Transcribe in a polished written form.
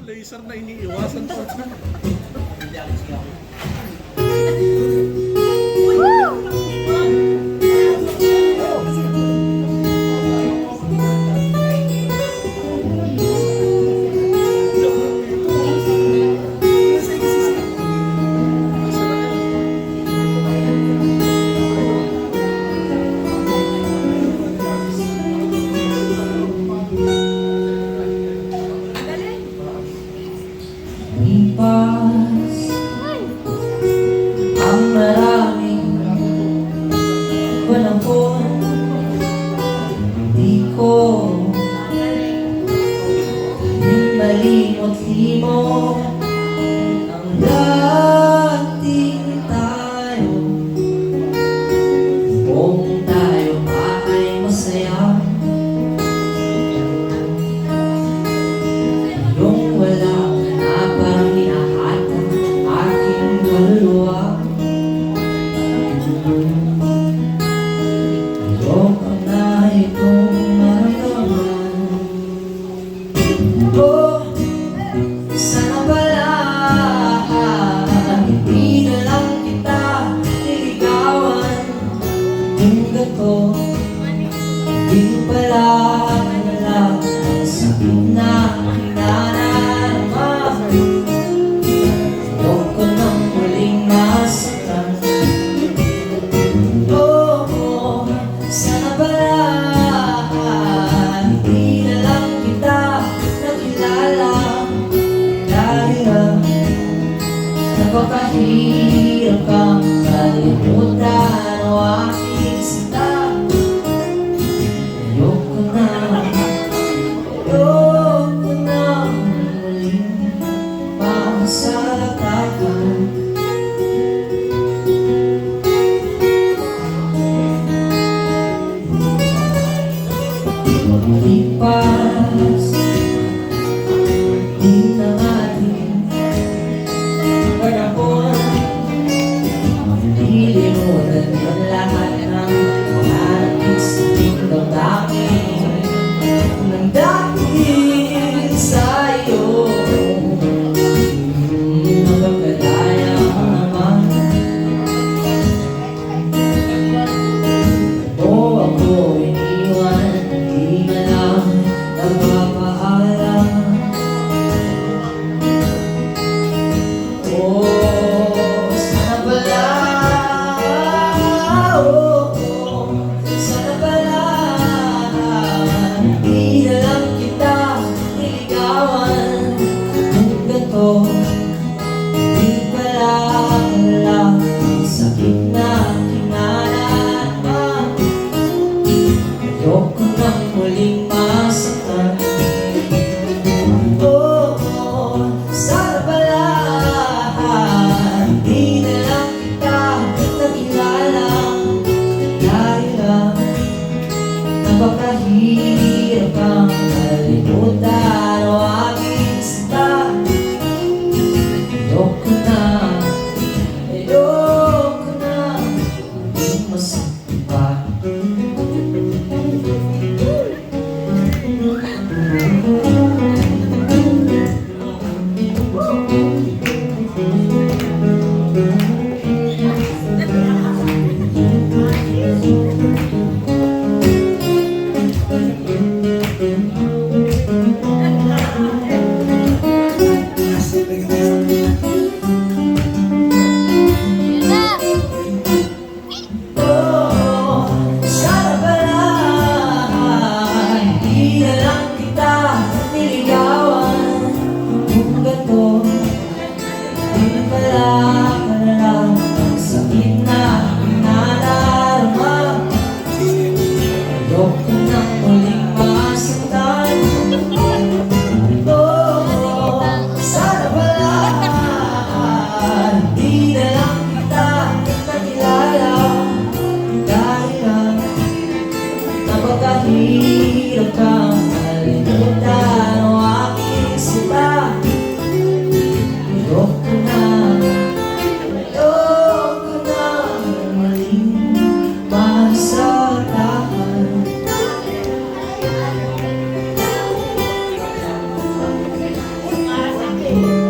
laser na iniiwasan ko. Lipas ang maraming panahon, di ko malimot-limot ang dating tayo. Kung tayo pa ay masaya, yung wala na parang hinahatang aking kaluluwa. Ayoko na itong maramdaman. Oh, sana pala hindi na lang kita niligawan. Yung gato, di ko pala kilala ang sakit na hinanarama. Ayoko nang muling masaktan. Oh, sana pala hindi na lang kita nakilala. Dahil napakahirap kang kalimutan o aking sinta. Ayoko na muling masalatakan. Lipas din ang ating panahon, lilimutan ang lahat ng mga nagsising damdamin ng dahil sa'yo. Napagkadaya naman o ako iniwan, di na lang nagpapaalam. Ay,